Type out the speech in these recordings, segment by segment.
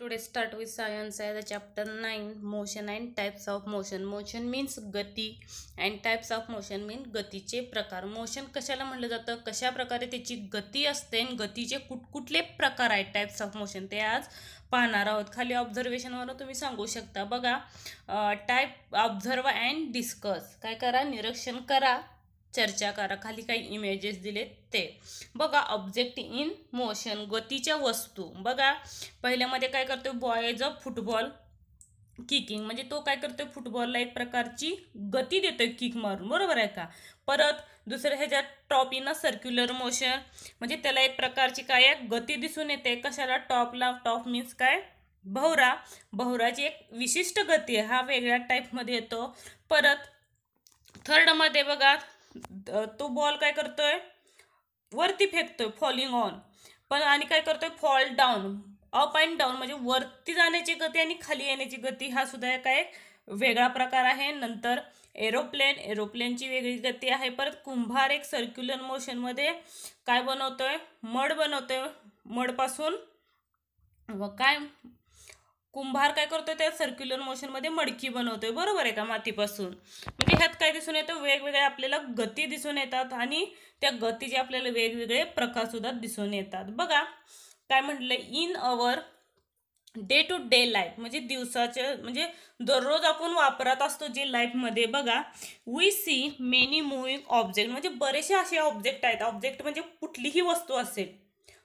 Today start with science as a chapter 9 motion and types of motion. Motion means गती and types of motion mean गतीचे प्रकार. Motion कशाला म्हटलं जातं, कशा प्रकारे त्याची गती असते आणि गतीचे कुठले प्रकार आहेत टाइप्स ऑफ मोशन ते आज पाहणार आहोत. खाली ऑब्झर्वेशनवर तुम्ही सांगू शकता. बघा टाइप ऑब्झर्व अँड डिस्कस. काय करा, निरीक्षण करा, चर्चा करा. खाली काही इमेजेस दिलेत ते बघा. ऑब्जेक्ट इन मोशन, गतीच्या वस्तू. बघा पहिल्यामध्ये काय करतोय, boy is a football kicking, म्हणजे तो काय करतोय, फुटबॉलला एक प्रकारची गती देतोय किक मारून, बरोबर आहे का. परत दुसऱ्या ह्याच्यात top in a circular motion, म्हणजे त्याला एक प्रकारची काय आहे, गती दिसून येते. कशाला, टॉपला. टॉप मीन्स काय, भवरा. भवराची एक विशिष्ट गती आहे, हा वेगळ्या टाईपमध्ये येतो. परत थर्डमध्ये बघा, तो बॉल काय करतोय, वरती फेकतोय, फॉलिंग ऑन. पण आणि काय करतोय, fall down. Up and down म्हणजे वरती जाण्याची गती आणि खाली येण्याची गती, हा सुद्धा काय वेगळा प्रकार आहे. नंतर एरोप्लेन, एरोप्लेनची वेगळी गती आहे. परत कुंभार एक सर्क्युलर मोशनमध्ये काय बनवतोय, मड बनवतोय. मडपासून काय, कुंभार काय करतोय, त्या सर्क्युलर मोशनमध्ये मडकी बनवतोय, बरोबर आहे का, मातीपासून. म्हणजे ह्यात काय दिसून येतं, वेगवेगळ्या आपल्याला गती दिसून येतात आणि त्या गतीचे आपल्याला वेगवेगळे प्रकार सुद्धा दिसून येतात. बघा काय म्हटलं, in our day to day life, म्हणजे दिवसाचे म्हणजे दररोज आपण वापरत असतो जे लाईफमध्ये. बघा we see many moving object, म्हणजे बरेचसे असे ऑब्जेक्ट आहेत. ऑब्जेक्ट म्हणजे कुठलीही वस्तू असेल,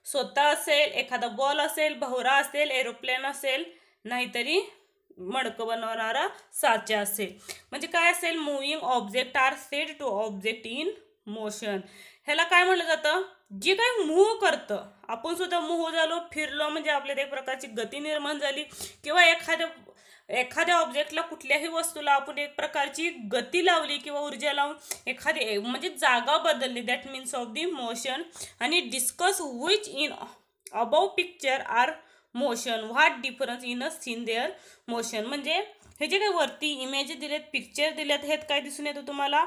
स्वतः असेल, एखादा बॉल असेल, भवरा असेल, एरोप्लेन असेल, नाहीतरी मडकं बनवणारा साचा असेल. म्हणजे काय असेल, moving object are said to object in motion. ह्याला काय म्हटलं जातं, जे काय मूव्ह करतं. आपण सुद्धा मूव्ह झालो, फिरलो, म्हणजे आपल्यात एक प्रकारची गती निर्माण झाली. किंवा एखाद्या ऑब्जेक्टला, कुठल्याही वस्तूला आपण एक प्रकारची गती लावली किंवा ऊर्जा लावून एखादी म्हणजे जागा बदलली, that means of the motion. आणि discuss which in above picture are motion, what difference in a seen there motion. म्हणजे हे जे काही वरती इमेज दिलेत, पिक्चर दिलेत, हे काय दिसून येतं तुम्हाला,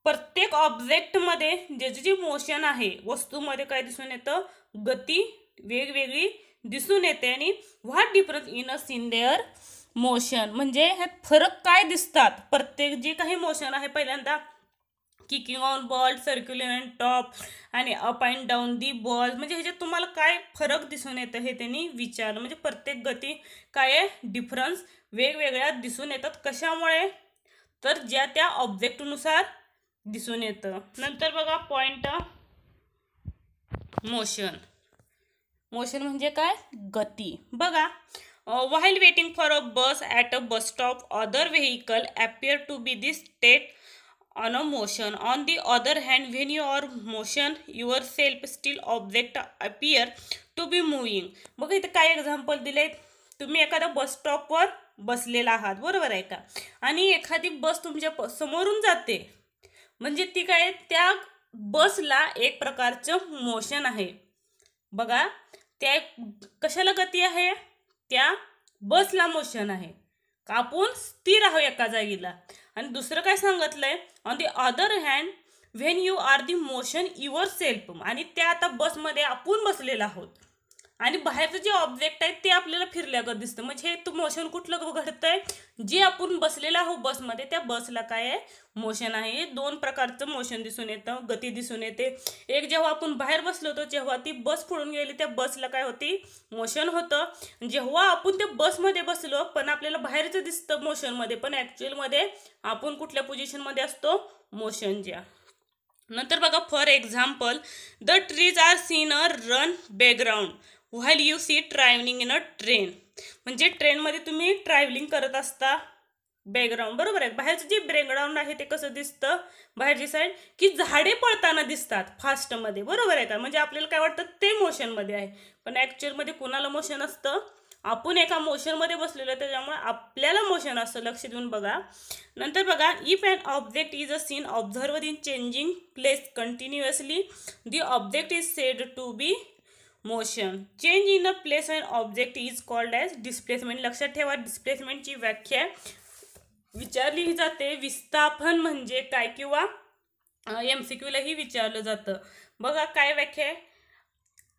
प्रत्येक ऑब्जेक्टमध्ये जे जे मोशन आहे, वस्तूमध्ये काय दिसून येतं, गती वेगवेगळी दिसून येते. आणि what difference in a seen there motion, म्हणजे ह्यात फरक काय दिसतात. प्रत्येक जे काही मोशन आहे, पहिल्यांदा kicking on ball, circular and top, आणि up and down the ball, म्हणजे ह्याच्यात तुम्हाला काय फरक दिसून येतं हे त्यांनी विचारलं. म्हणजे प्रत्येक गती काय आहे, डिफरन्स वेगवेगळ्या दिसून येतात. कशामुळे, तर ज्या त्या ऑब्जेक्टनुसार दिसून येतं. नंतर बघा पॉइंट मोशन. मोशन म्हणजे काय, गती. बघा while waiting for a bus at a bus stop, other vehicle appear to be the state on a motion. On the other hand, when you are motion yourself, still object appear to be moving. बघा इथे काय example दिले, तुम्ही एखाद्या बस स्टॉपवर बसलेला आहात, बरोबर आहे का, आणि एखादी बस तुमच्या समोरून जाते, म्हणजे ती काय, त्या बसला एक प्रकारचं मोशन आहे. बघा त्या कशाला गती आहे, त्या बसला मोशन आहे. आपण स्थिर आहोत एका जागेला. आणि दुसरं काय सांगितलंय, on the other hand when you are the motion your self, आणि त्या आता बसमध्ये आपण बसलेला आहोत आणि बाहेरचं जे ऑब्जेक्ट आहे ते आपल्याला फिरल्यागत दिसतं. म्हणजे हे मोशन कुठलं घडतंय, जे आपण बसलेलं आहोत बसमध्ये, त्या बसला काय आहे, मोशन आहे. दोन प्रकारचं मोशन दिसून येतं, गती दिसून येते. एक जेव्हा आपण बाहेर बसलो होतो, जेव्हा ती बस पुढून गेली, त्या बसला काय होती, मोशन होतं. जेव्हा आपण त्या बसमध्ये बसलो, पण आपल्याला बाहेरचं दिसतं मोशनमध्ये, पण ॲक्च्युअलमध्ये आपण कुठल्या पोझिशनमध्ये असतो, मोशनच्या. नंतर बघा, for example, the trees are seen a run background while you see travelling in a train. म्हणजे ट्रेनमध्ये तुम्ही ट्रॅव्हलिंग करत असता, बॅकग्राऊंड, बरोबर आहे. बाहेरचं जे बॅकग्राऊंड आहे ते कसं दिसतं, बाहेरची साईड, की झाडे पळताना दिसतात फास्टमध्ये, बरोबर आहे का. म्हणजे आपल्याला काय वाटतं, ते मोशनमध्ये आहे, पण ॲक्च्युअलमध्ये कोणाला मोशन असतं, आपण एका मोशनमध्ये बसलेलो आहे, त्याच्यामुळे आपल्याला मोशन असतं. लक्ष देऊन बघा. नंतर बघा, if an object is a seen observed in changing place continuously, the object is said to be motion. Change in a place and object is called as displacement. लक्षात ठेवा, डिस्प्लेसमेंटची व्याख्या विचारली जाते. विस्थापन म्हणजे काय, किंवा MCQ लाही विचारलं जातं. बघा काय व्याख्या आहे,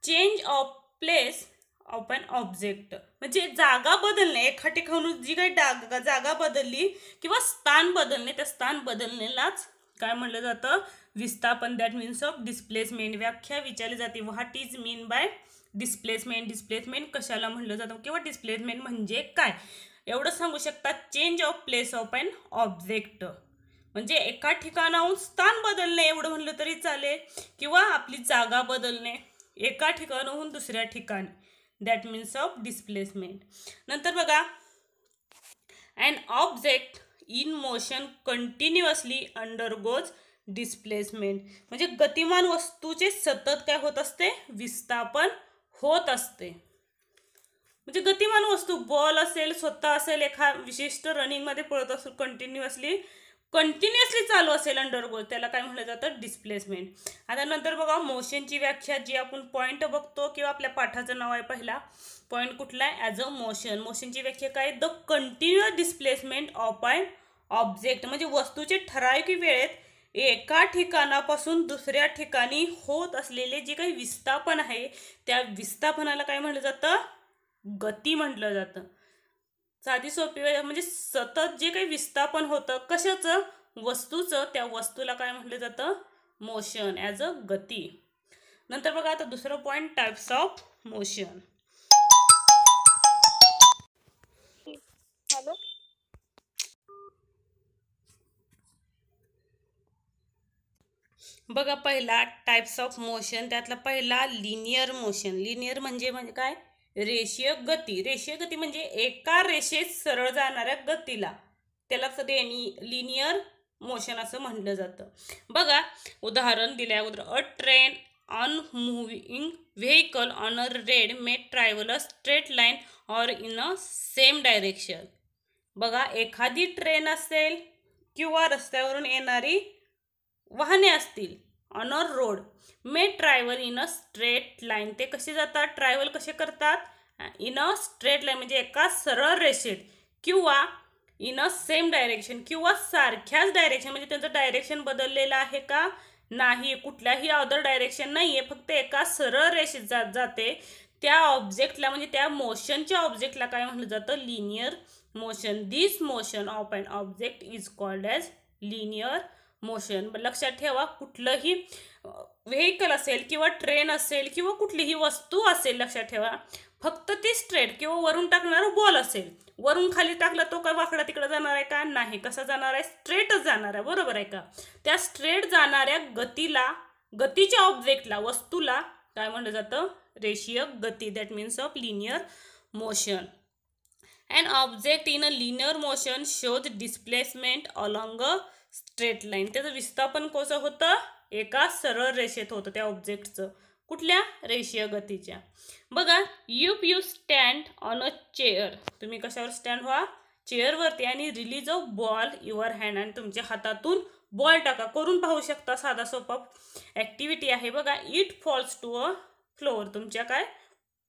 change of place of an object म्हणजे जागा बदलणे, एका ठिकाणून जी काही जागा बदलली किंवा स्थान बदलणे, त्या स्थान बदलण्यालाच काय म्हणलं जातं, विस्थापन. That means of displacement. व्याख्या विचारली जाते, what is mean by displacement. Displacement कशाला म्हणलं जातं किंवा डिस्प्लेसमेंट म्हणजे काय, एवढं सांगू शकता. Change of place of an object म्हणजे एका ठिकाणाहून स्थान बदलणे एवढं म्हणलं तरी चालेल, किंवा आपली जागा बदलणे एका ठिकाणाहून दुसऱ्या ठिकाणी. That means of displacement. नंतर बघा, an object in motion continuously undergoes displacement म्हणजे गतिमान वस्तूचे सतत काय होत असते, विस्थापन होत असते. म्हणजे गतिमान वस्तू, बॉल असेल, स्वतः असेल, एका विशिष्ट रनिंगमध्ये पळत असेल, कंटिन्युअसली चालू असेल अंडरगोज, त्याला काय म्हटलं जातं, डिस्प्लेसमेंट. आता नंतर बघा मोशनची व्याख्या, जी आपण पॉईंट बघतो किंवा आपल्या पाठाचं नाव आहे पहिला पॉईंट कुठला आहे, ॲज अ मोशन. मोशनची व्याख्या काय, the continuous displacement of an object म्हणजे वस्तूचे ठराविक वेळेत एका ठिकाणापासून दुसऱ्या ठिकाणी होत असलेले जे काही विस्थापन आहे, त्या विस्थापनाला काय म्हटलं जातं, गती म्हटलं जातं. साधी सोपी म्हणजे सतत जे काही विस्थापन होतं कशाचं, वस्तूचं, त्या वस्तूला काय म्हटलं जातं, मोशन, ॲज अ गती. नंतर बघा आता दुसरं पॉईंट, टाइप्स ऑफ मोशन. बघा पहिला टाइप्स ऑफ मोशन, त्यातला पहिला लिनियर मोशन. लिनियर म्हणजे काय, रेषीय गती. रेषीय गती म्हणजे एका रेषेत सरळ जाणाऱ्या गतीला त्याला लिनियर मोशन असं म्हटलं जातं. बघा उदाहरण दिल्या अगोदर, अ train on moving vehicle on a red may travel a straight line or in a same direction. बघा एखादी ट्रेन असेल किंवा रस्त्यावरून येणारी वाहने असतील, on a road, may travel in a straight line, ते कसे जातात, ट्रॅव्हल कसे करतात, इन अ स्ट्रेट लाईन म्हणजे एका सरळ रेषेत, किंवा इन अ सेम डायरेक्शन किंवा सारख्याच डायरेक्शन म्हणजे त्यांचं डायरेक्शन बदललेलं आहे का, नाही, कुठल्याही अदर डायरेक्शन नाही आहे, फक्त एका सरळ रेषेत जाते. त्या ऑब्जेक्टला म्हणजे त्या मोशनच्या ऑब्जेक्टला काय म्हटलं जातं, linear motion. This motion of an object is called as linear motion. लक्षात ठेवा, कुठलंही व्हेकल असेल किंवा ट्रेन असेल किंवा कुठलीही वस्तू असेल, लक्षात ठेवा, फक्त ती स्ट्रेट किंवा वरून टाकणारा बॉल असेल, वरून खाली टाकला तो काय वाकडा तिकडे जाणार आहे का, नाही, कसा जाणार आहे, स्ट्रेटच जाणार आहे, बरोबर आहे का. त्या स्ट्रेट जाणाऱ्या गतीच्या ऑब्जेक्टला, वस्तूला काय म्हटलं जातं, रेषीय गती. That means of linear motion. An object in a linear motion shows displacement along a straight line. त्याचं विस्थापन कसं होतं, एका सरळ रेषेत होतं त्या ऑब्जेक्टचं, कुठल्या, रेषीय गतीच्या. बघा, you stand on a chair, तुम्ही कशावर स्टँड व्हा, चेअरवरती, आणि release a ball your hand, आणि तुमच्या हातातून बॉल टाका. करून पाहू शकता, साधा सोपा ॲक्टिव्हिटी आहे. बघा, it falls to a floor, तुमच्या काय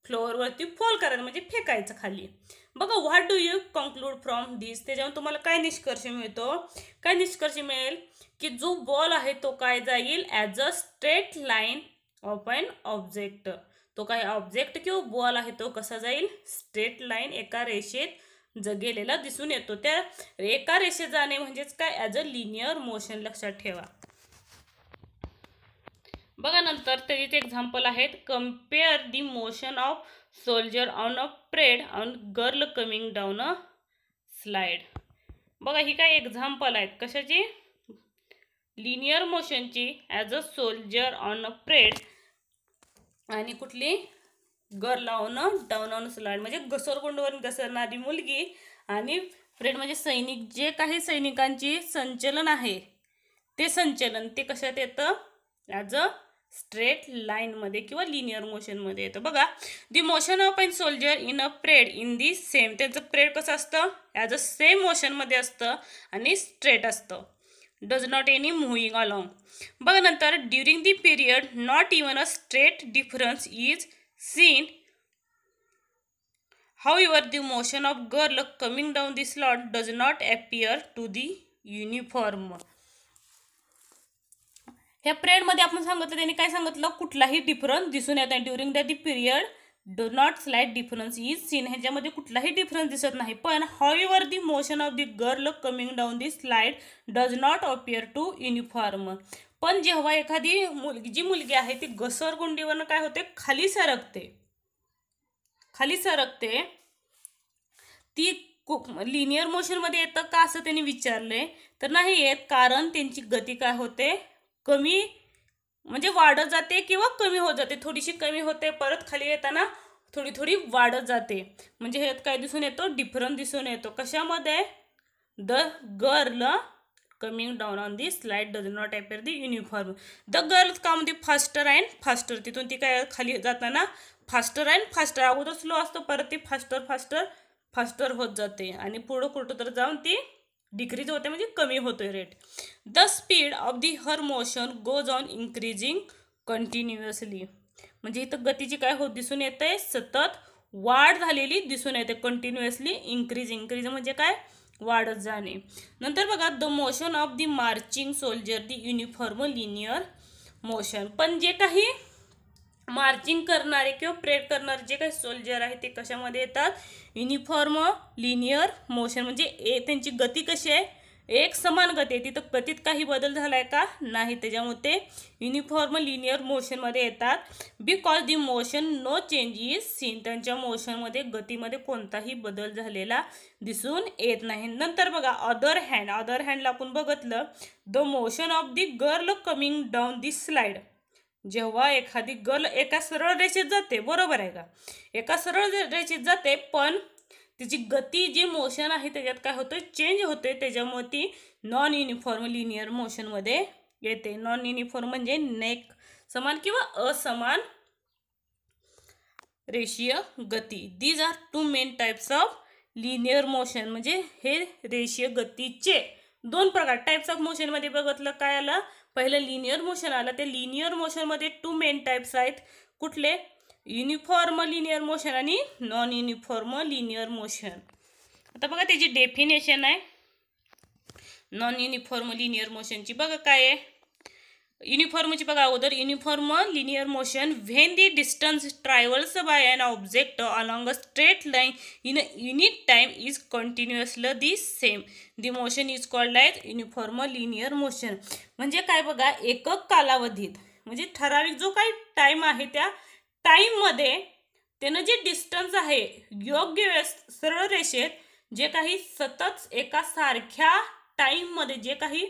फ्लोअरवरती फॉल करायचं म्हणजे फेकायचं खाली. बघा, what do you conclude from this, त्याच्यावर तुम्हाला काय निष्कर्ष मिळतो, काय निष्कर्ष मिळेल, की जो बॉल आहे तो काय जाईल, as a straight line of an object. तो काय ऑब्जेक्ट किंवा बॉल आहे तो कसा जाईल, स्ट्रेट लाईन, एका रेषेत गेलेला दिसून येतो. त्या एका रेषेत जाणे म्हणजेच काय, ॲज अ लिनियर मोशन, लक्षात ठेवा. बघा नंतर त्याचे एक्झाम्पल आहेत, compare the motion of soldier on a parade on girl coming down a slide. बघा ही काय एक्झाम्पल आहेत, कशाची, लिनियर मोशनची, as a soldier on a parade, आणि कुठली, girl on a down on slide म्हणजे घसरगुंडवरून घसरणारी मुलगी, आणि परेड म्हणजे सैनिक, जे काही सैनिकांची संचलन आहे ते संचलन, ते कशात येतं, ॲज अ स्ट्रेट लाईनमध्ये किंवा लिनियर मोशनमध्ये येतं. बघा, the motion of an soldier in a parade in the same, त्यांचं परेड कसं असतं, ॲज अ सेम मोशनमध्ये असतं आणि स्ट्रेट असतं, does not any moving along. बघा नंतर, during the period not even a straight difference is scene, however the motion of girl coming down the slot does not appear to the uniform. ह्या परेडमध्ये आपण सांगितलं, त्यांनी काय सांगितलं, कुठलाही डिफरन्स दिसून येत नाही during the period do not slide difference is seen, ह्याच्यामध्ये कुठलाही डिफरन्स दिसत नाही. पण however the motion of the girl coming down the slide does not appear to uniform. पण जेव्हा एखादी जी मुलगी आहे ती घसरगुंडीवरनं काय होते, खाली सरकते ती लिनियर मोशनमध्ये येतं का असं त्यांनी विचारले. तर नाही येत, कारण त्यांची गती काय होते, कमी म्हणजे वाढत जाते किंवा कमी होत जाते. थोडीशी कमी होते, परत खाली येताना थोडी वाढत जाते. म्हणजे ह्यात काय दिसून येतो, डिफरन्स दिसून येतो. कशामध्ये, the girl coming down on the slide does not appear the uniform. The girl come the faster and faster, तिथून ती काय खाली जाताना फास्टर अँड फास्टर, अगोदर स्लो असतो, परत ती फास्टर होत जाते आणि पुढं कुठं तर जाऊन ती डिक्रीज होते, म्हणजे कमी होतोय rate. The speed of the her motion goes on increasing continuously. म्हणजे इथं गतीची काय होत दिसून येते, सतत वाढ झालेली दिसून येते. कंटिन्युअसली इन्क्रीज म्हणजे काय, वाढत जाणे. नंतर बघा, the motion of the marching soldier the uniform linear motion. पण जे काही मार्चिंग करणारे किंवा परेड करणारे जे काही सोल्जर आहे ते कशामध्ये येतात, युनिफॉर्म लिनियर मोशन. म्हणजे त्यांची गती कशी आहे, एक समान गती आहे. तिथं गतीत काही बदल झालाय का, नाही. त्याच्यामुळे ते युनिफॉर्म लिनियर मोशनमध्ये येतात. Because the motion no change is seen, त्यांच्या मोशनमध्ये गतीमध्ये कोणताही बदल झालेला दिसून येत नाही. नंतर बघा, अदर हँडला आपण बघितलं, the motion of the girl coming down the slide. जेव्हा एखादी गर्ल एका सरळ रेषेत जाते, बरोबर आहे का, एका सरळ रेषेत जाते, पण तिची गती जी मोशन आहे त्याच्यात काय होतं, चेंज होते. त्याच्यामुळे ती नॉन युनिफॉर्म लिनियर मोशनमध्ये येते. नॉन युनिफॉर्म म्हणजे नेक समान किंवा असमान रेषीय गती. These are two main types of linear motion. म्हणजे हे रेषीय गतीचे दोन प्रकार. टाइप्स ऑफ मोशनमध्ये बघितलं काय आलं, पहिलं लिनियर मोशन आलं. ते लिनियर मोशनमध्ये टू मेन टाइप्स आहेत. कुठले, युनिफॉर्म लिनियर मोशन आणि नॉन युनिफॉर्म लिनियर मोशन. आता बघा त्याची डेफिनेशन आहे नॉन युनिफॉर्म लिनियर मोशनची. बघा काय आहे, युनिफॉर्मची बघा अगोदर. Uniform linear motion when the distance travels by an object along a straight line in a unit time is continuously the same, the motion is called as uniform linear motion. म्हणजे काय बघा, एकक कालावधीत म्हणजे ठराविक जो काही टाइम आहे त्या टाइममध्ये त्यानं जे डिस्टन्स आहे योग्य सरळ रेषेत जे काही सतत एका सारख्या टाइममध्ये जे काही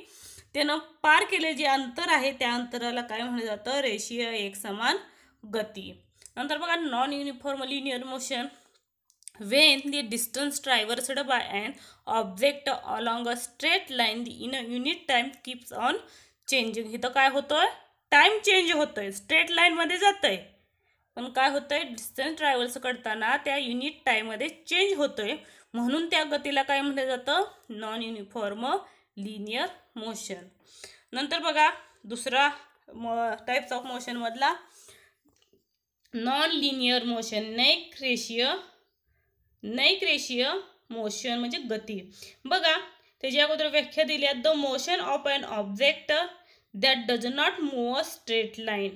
त्यानं पार केले जे अंतर आहे त्या अंतराला काय म्हटलं जातं, रेषीय एकसमान गती. नंतर बघा, non uniform linear motion when the distance traversed by an object along a straight line in a unit time keeps on changing. इथं काय होतंय, टाइम चेंज होतोय, स्ट्रेट लाईन मध्ये जातंय, पण काय होतंय, डिस्टन्स ट्रॅव्हल्स करताना त्या युनिट टाइम मध्ये चेंज होतोय, म्हणून त्या गतीला काय म्हटलं जातं, नॉन युनिफॉर्म लिनियर मोशन. नंतर बघा दुसरा टाइप्स ऑफ मोशन मधला नॉन लिनियर मोशन, नैक रेषीय मोशन म्हणजे गती. बघा त्याच्या अगोदर व्याख्या दिली आहे, the motion of an object that does not move a straight line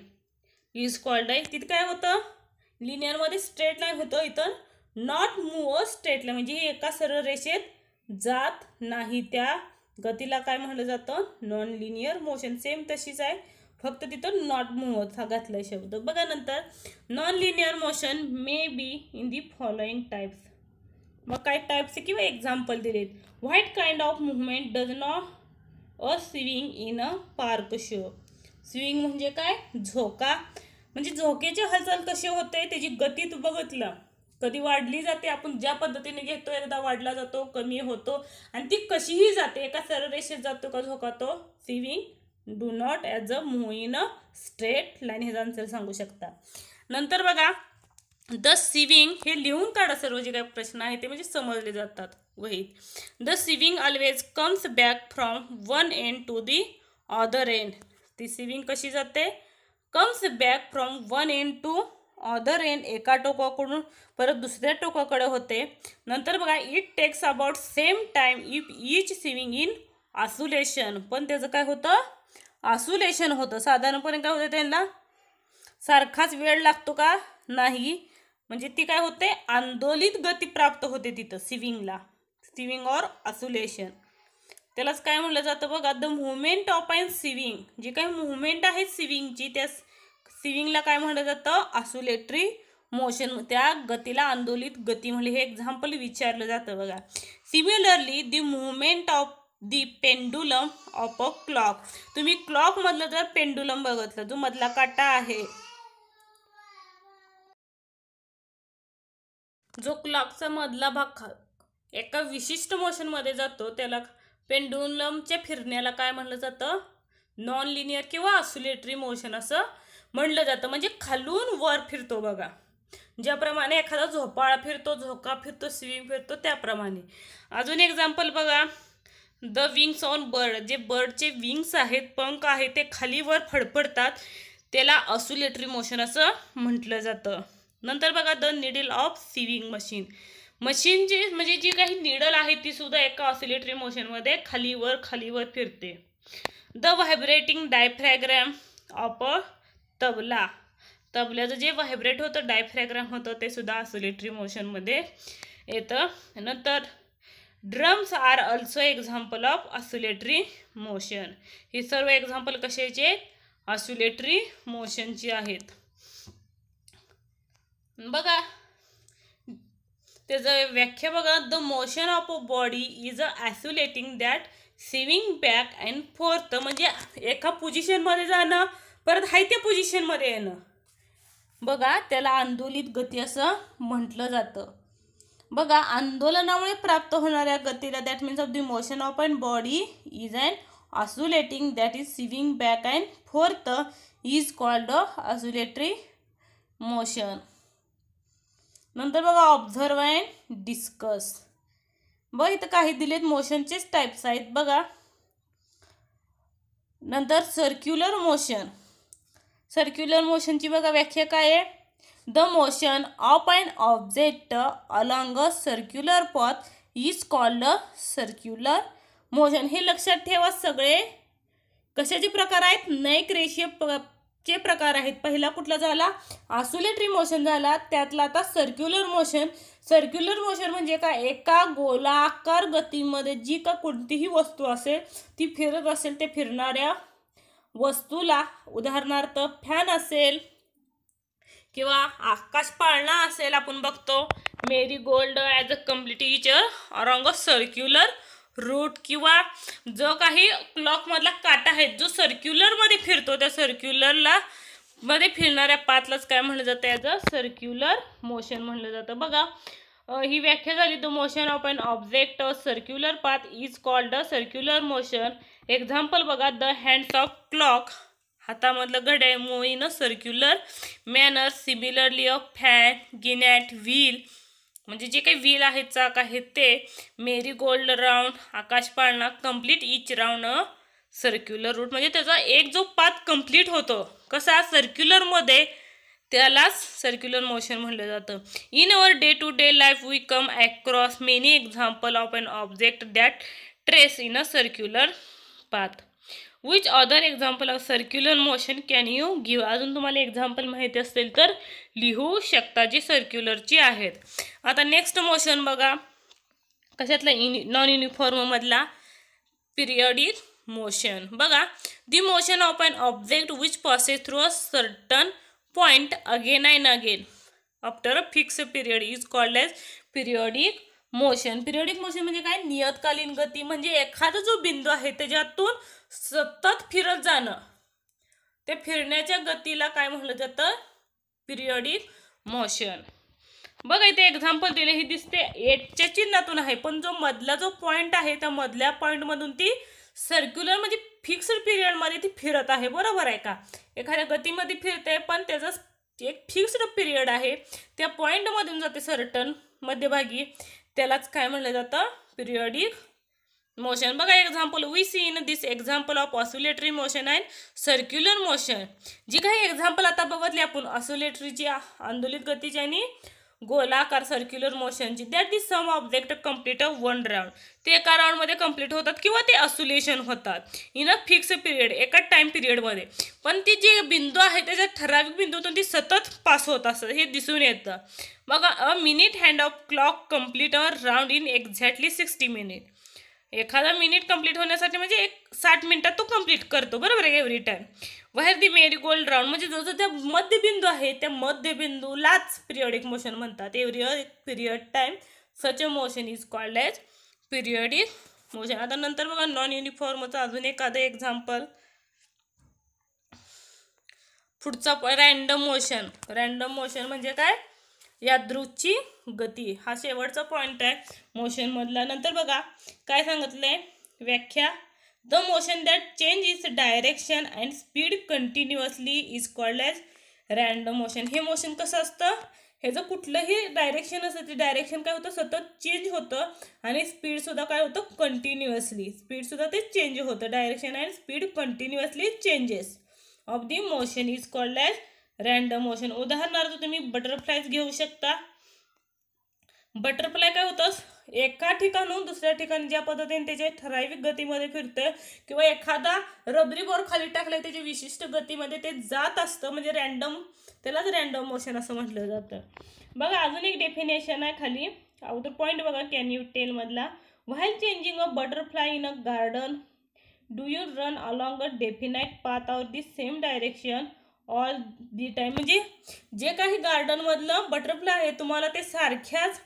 is called. तिथे काय होतं, लिनियरमध्ये स्ट्रेट लाईन होतं, इथं not move a straight line म्हणजे एका सरळ रेषेत जात नाही, त्या गतीला काय म्हटलं जातं, नॉन लिनियर मोशन. सेम तशीच आहे, फक्त तिथं नॉट मूव्ह घातलाय शब्द. बघा नंतर non linear motion may be in the following types. मग काय टाइप्स किंवा एक्झाम्पल दिलेत. White kind of movement does not a swing in a park show. Swing म्हणजे काय, झोका, म्हणजे झोकेची हालचाल कशी होते त्याची गती तू बघितलं, कधी वाढली जाते, आपण ज्या पद्धतीने घेतो एकदा वाढला जातो, कमी होतो, आणि ती कशीही जाते, एका सरळ रेषेत जातो का झोका तो. Swing do not as a move in a straight line, हे आन्सर सांगू शकता. नंतर बघा द स्विंग, हे लिहून काढा सर्व जे काही प्रश्न आहे ते म्हणजे समजले जातात वहीत. The swing always comes back from one end to the other end. ती स्विंग कशी जाते, comes back from one end to other end, एका टोकाकडून परत दुसऱ्या टोकाकडे होते. नंतर बघा it takes about same time if each swing in oscillation. पण त्याचं काय होतं, आसुलेशन होतं, साधारणपणे काय होतं, त्यांना सारखाच वेळ लागतो का, नाही. म्हणजे ती काय होते, आंदोलित गती प्राप्त होते तिथं स्विंगला, स्विंग ऑर ऑसिलेशन. त्यालाच काय म्हणलं जातं बघा, the movement of an swing. जी काही मुवमेंट आहे स्विंगची, त्या स्विंगला काय म्हणलं जातं, ऑसिलेटरी मोशन. त्या गतीला आंदोलित गती म्हणले. हे एक्झाम्पल विचारलं जातं बघा. Similarly the movement of the pendulum of a clock. तुम्ही क्लॉक मधलं जर पेंडुलम बघितलं, जो मधला काटा आहे, जो क्लॉकचा मधला भाग एका विशिष्ट मोशन मध्ये जातो, त्याला पेंडुलमच्या फिरण्याला काय म्हणलं जातं, नॉन लिनियर किंवा ऑसिलेटरी मोशन असं म्हणलं जातं. म्हणजे खालून वर फिरतो बघा, ज्याप्रमाणे एखादा झोपाळा फिरतो, झोका फिरतो, स्विंग फिरतो, त्याप्रमाणे. अजून एक्झाम्पल बघा, द विंग्स ऑन बर्ड. जे बर्डचे विंग्स आहेत, पंख आहेत, ते खाली वर फडफडतात, त्याला ऑसिलेटरी मोशन असं म्हटलं जातं. नंतर बघा, the needle of swing machine. Machine जी म्हणजे जी काही निडल आहे ती सुद्धा एका ऑसिलेटरी मोशनमध्ये खालीवर फिरते. The vibrating diaphragm of a tabla. तबल्याचं जे व्हायब्रेट होतं, डायफ्रॅग्रॅम होतं, ते सुद्धा ऑसिलेटरी मोशनमध्ये येतं. नंतर drums are also example of oscillatory motion. ही सर्व एक्झाम्पल कशाचे, ऑसिलेटरी मोशनची आहेत. बघा त्याचं व्याख्या बघा, the motion of a body is a oscillating that swing back and fourth. म्हणजे एका पोझिशनमध्ये जाणं, परत हाय त्या पोझिशनमध्ये येणं, बघा त्याला आंदोलित गती असं म्हटलं जातं. बघा, आंदोलनामुळे प्राप्त होणाऱ्या गतीला, that means of the motion of an body is an oscillating that is swing back and forth is called oscillatory motion. नंतर बघा, ऑब्झर्व अँड डिस्कस. बघा इथं काही दिलेत मोशनचेच टाइप्स आहेत बघा. नंतर सर्क्युलर मोशन. सर्क्युलर मोशनची बघा व्याख्या काय आहे, the motion of an object along a circular path is called circular motion. हे लक्षात ठेवा, सगळे कशाचे प्रकार आहेत, नैक रेषीय चे प्रकार आहेत. पहिला कुठला झाला, ऑसिलेटरी मोशन झाला, त्यातला आता सर्क्युलर मोशन. सर्क्युलर मोशन म्हणजे काय, एका गोलाकार गतीमध्ये जी का कोणतीही वस्तू असेल ती फिरत असेल, ते फिरणाऱ्या वस्तूला, उदाहरणार्थ फॅन असेल किंवा आकाश पाळणा असेल, आपण बघतो merry gold as a complete teacher around a circular route, किंवा जो काही क्लॉक मधला काटा आहे जो सर्क्युलर मध्ये फिरतो, त्या सर्क्युलरला मध्ये फिरणाऱ्या पाथलाच काय म्हणलं जातं, ॲज अ सर्क्युलर मोशन म्हणलं जातं. बघा ही व्याख्या झाली, the motion of an object a circular path is called a circular motion. Example बघा, द हँड्स ऑफ क्लॉक. हातामधलं घड्याळ move in a circular manner. Similarly a fan, giant, wheel. म्हणजे जे काही व्हील आहेत, चाक आहेत ते. मेरी गोल्ड राऊंड, आकाश पाळणा, कम्प्लीट इच राऊंड अ सर्क्युलर रूट. म्हणजे त्याचा एक जो पाथ कम्प्लीट होतो कसा, सर्क्युलरमध्ये, त्यालाच सर्क्युलर मोशन म्हटलं जातं. In our day to day life we come across many example of an object that trace in a circular path. Which other example of circular motion can you give. अजून तुम्हाला example माहिती असतील तर लिहू शकता, जी सर्क्युलरची आहेत. आता नेक्स्ट मोशन बघा, कशातला, नॉन युनिफॉर्म मधला पिरियडिक मोशन. बघा, the motion of an object which passes through a certain point again and again after a fix period is called as periodic motion. Periodic motion म्हणजे काय, नियतकालीन गती. म्हणजे एखादा जो बिंदू आहे त्याच्यातून सतत फिरत जाणं, ते फिरण्याच्या गतीला काय म्हणलं जातं, पिरियडिक मोशन. बघा इथे एक्झाम्पल दिले, ही दिसते 8च्या चिन्हातून आहे, पण जो मधला जो पॉइंट आहे त्या मधल्या पॉइंट मधून ती सर्क्युलर म्हणजे फिक्स्ड पिरियड मध्ये ती फिरत आहे. बरोबर आहे का, एखाद्या गतीमध्ये फिरते पण त्याचा एक फिक्स्ड पिरियड आहे, त्या पॉइंट मधून जाते सर्टन मध्यभागी, त्यालाच काय म्हणलं जातं, पिरियडिक मोशन. बघा example, we see in this example of oscillatory motion and circular motion. जी काही एक्झाम्पल आता बघितली आपण ऑसिलेटरीची, आंदोलित गतीची आणि गोलाकार सर्क्युलर मोशनची, that the some object complete one round, ते एका राऊंडमध्ये कंप्लीट होतात किंवा ते ऑसिलेशन होतात इन अ फिक्स पिरियड, एका टाइम पिरियडमध्ये. पण ती जे बिंदू आहे त्याच्या ठराविक बिंदूतून ती सतत पास होत असतं हे दिसून येतं. बघा, a minute hand of clock complete a round in exactly 60 minute. एखादा मिनिट कंप्लीट होण्यासाठी म्हणजे 60 मिनिटात तो कंप्लीट करतो, बरोबर आहे, एव्हरी टाइम. बाहेर दी मेरीगोल्ड राऊंड म्हणजे जो जो त्या मध्यबिंदू आहे त्या मध्यबिंदूलाच पिरियडिक मोशन म्हणतात. Every period time such a motion is called as periodic motion. आता नंतर बघा नॉन युनिफॉर्मचं अजून एखादं एक्झाम्पल. पुढचा रॅन्डम मोशन. रॅन्डम मोशन म्हणजे काय? यादृच्छिक गती. हा शेवटचा पॉईंट आहे मोशनमधला. नंतर बघा काय सांगितलंय व्याख्या. The motion that change its direction and speed continuously is called as random motion. हे मोशन कसं असतं, ह्याचं कुठलंही डायरेक्शन असतं ते डायरेक्शन काय होतं सतत चेंज होतं आणि स्पीडसुद्धा काय होतं कंटिन्युअसली. स्पीडसुद्धा ते चेंज होतं. Direction and speed continuously changes of the motion is called as random motion. उदाहरणार्थ तुम्ही बटरफ्लायज घेऊ शकता. बटरफ्लाय काय होतं, एका ठिकाणून दुसऱ्या ठिकाणी ज्या पद्धतीने त्याच्या ठराविक गतीमध्ये फिरतं किंवा एखादा रबरी बॉल खाली टाकलाय त्याच्या विशिष्ट गतीमध्ये ते जात असतं, म्हणजे रॅन्डम, त्यालाच रॅन्डम मोशन असं म्हटलं जातं. बघा अजून एक डेफिनेशन आहे खाली. अगोदर पॉईंट बघा कॅन यू टेल मधला. While changing a butterfly in a garden do you run along a definite path or the same direction all the time. म्हणजे जे काही गार्डनमधलं बटरफ्लाय आहे तुम्हाला ते सारख्याच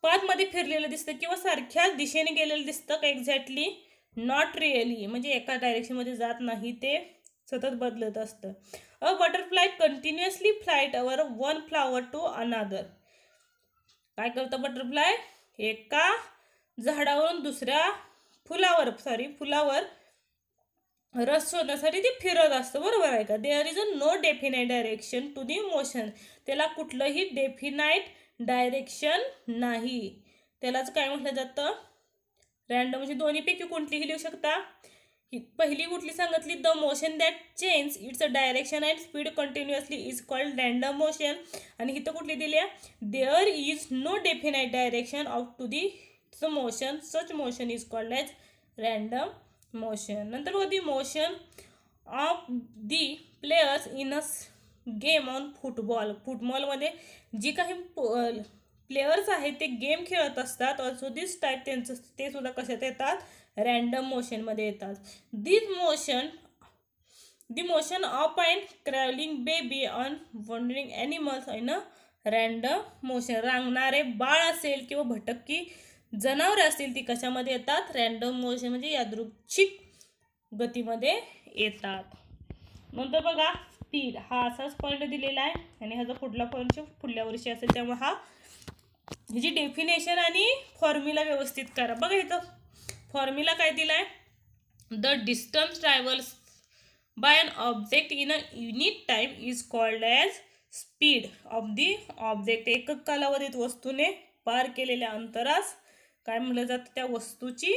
पाथमध्ये फिरलेलं दिसतं किंवा सारख्याच दिशेने गेलेलं दिसतं का एक्झॅक्टली? Not really. म्हणजे एका डायरेक्शनमध्ये जात नाही, ते सतत बदलत असतं. A butterfly continuously flight over one flower to another. काय करतं बटरफ्लाय? एका झाडावरून दुसऱ्या फुलावर रस शोधण्यासाठी ते फिरत असतं, बरोबर आहे का? There is a no definite direction to the motion. त्याला कुठलंही डेफिनाइट डायरेक्शन नाही. त्यालाच काय म्हटलं जातं? रॅन्डम. म्हणजे दोन्हीपैकी कोणतीही लिहू शकता. पहिली कुठली सांगितली? The motion that change its direction and speed continuously is called random motion. आणि इथं कुठली दिली आहे? There is no definite direction of to the motion such motion is called as random motion. नंतर बघा the motion of the players in a game on football. फुटबॉलमध्ये जी काही प्लेयर्स आहेत ते गेम खेळत असतात. ऑल्सो दिस टाईप त्यांचं ते सुद्धा कशात येतात? रॅन्डम मोशनमध्ये येतात. The motion of and crawling baby on wandering animals in a random motion. रांगणारे बाळ असेल किंवा भटकी जनावरे असतील ती कशामध्ये येतात? रॅन्डम मोशन म्हणजे यादृच्छिक गतीमध्ये येतात. नंतर बघा स्पीड. हा असाच पॉईंट दिलेला आहे आणि ह्याचा पुढला पॉईंट पुढल्या वर्षी असेल, त्यामुळे ह्याची डेफिनेशन आणि फॉर्म्युला व्यवस्थित करा. बघा इथं फॉर्म्युला काय दिला आहे? The distance travels by an object in a unit time is called as speed of the object. एकक कालावधीत वस्तूने पार केलेल्या अंतरास काय म्हणलं जातं? त्या वस्तूची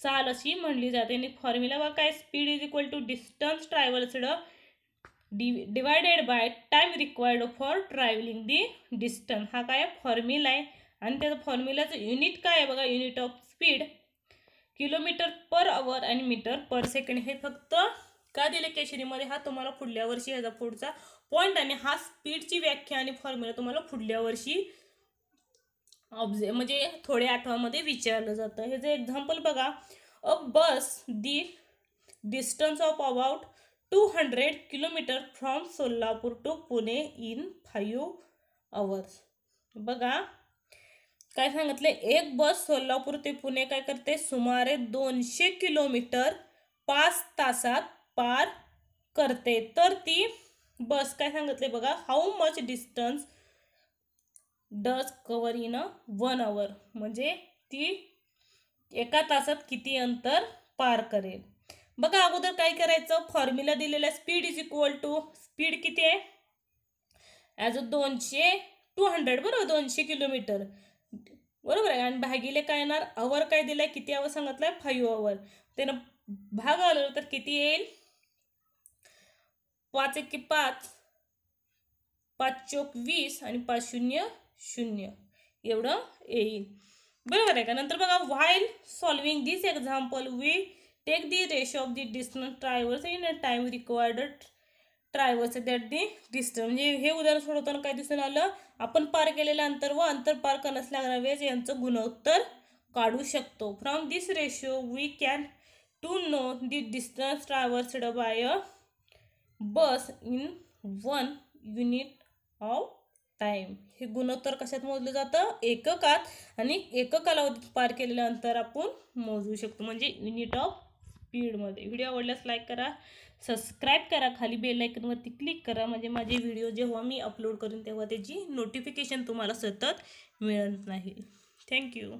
चाल अशी म्हणली जाते. आणि फॉर्म्युला बघा काय? Speed is equal to distance travelled divided by time required for travelling the distance. हा काय फॉर्म्युला आहे आणि त्याचं फॉर्म्युलाचं युनिट काय आहे बघा? Unit of speed kilometre per hour आणि मीटर पर सेकंड. हे फक्त का दिले केशरीमध्ये? हा तुम्हाला पुढल्या वर्षी ह्याचा पुढचा पॉईंट आणि हा स्पीडची व्याख्या आणि फॉर्म्युला तुम्हाला पुढल्या वर्षी म्हणजे थोड्या आठवड्यामध्ये विचारलं जातं. ह्याचं एक्झाम्पल बघा. A bus the distance of about 200 kilometre from Solapur to Pune in 5 hours. बघा काय सांगितलं? एक बस सोलापूर ते पुणे काय करते? सुमारे 200 किलोमीटर 5 तासात पार करते. तर ती बस काय सांगितले बघा? How much distance does cover in a 1 hour. म्हणजे ती एका तासात किती अंतर पार करेल. बघा अगोदर काय करायचं? फॉर्म्युला दिलेला speed is equal to speed किती आहे? ॲज अ 200 बरोबर, 200 किलोमीटर बरोबर आहे. आणि भागिले काय येणार? आवर काय दिलाय? किती आवर सांगितलंय? 5 hour. त्यानं भाग आलं तर किती येईल? 5 × 5 5 × 20 आणि 5 × 0 0 एवढं येईल. बरोबर आहे का. नंतर बघा while solving this example we take the ratio of the distance traverse in a time required traverse that the distance. म्हणजे हे उदाहरण सोडवताना काय दिसून आलं, आपण पार केलेलं अंतर व अंतर पार करण्यास लागणारा वेळ यांचं गुणोत्तर काढू शकतो. From this ratio we can to know the distance traversed by a bus in 1 unit of time. हे गुणोत्तर कशात मोजलं जातं, एककात, आणि एकक कालावधीत पार केलेलं अंतर आपण मोजू शकतो म्हणजे युनिट ऑफ स्पीडमध्ये. व्हिडिओ आवडल्यास लाईक करा, सबस्क्राईब करा, खाली बेल आयकॉनवरती क्लिक करा म्हणजे माझे व्हिडिओ जेव्हा मी अपलोड करेन तेव्हा त्याची नोटिफिकेशन तुम्हाला सतत मिळत नाही. थँक्यू.